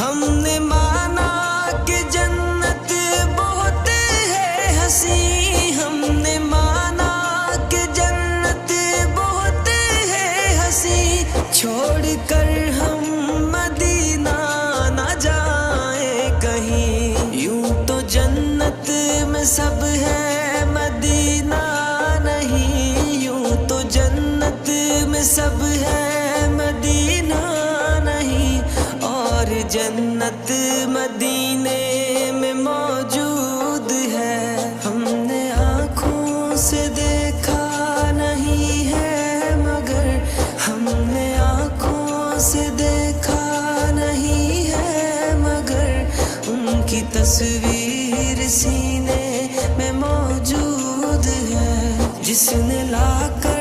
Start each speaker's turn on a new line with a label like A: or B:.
A: ہم نے مانا کہ جنت بہت ہے حسین، ہم نے مانا کہ جنت بہت ہے حسین، چھوڑ کر ہم مدینہ نہ جائیں کہیں، یوں تو جنت میں سب ہے مدینہ نہیں، یوں تو جنت میں سب ہے مدینہ نہیں، اور جنت مدینے میں موجود ہے، ہم نے آنکھوں سے دیکھا نہیں ہے مگر، ہم نے آنکھوں سے دیکھا نہیں ہے مگر، ان کی تصویر سینے میں موجود ہے، جس نے لا کر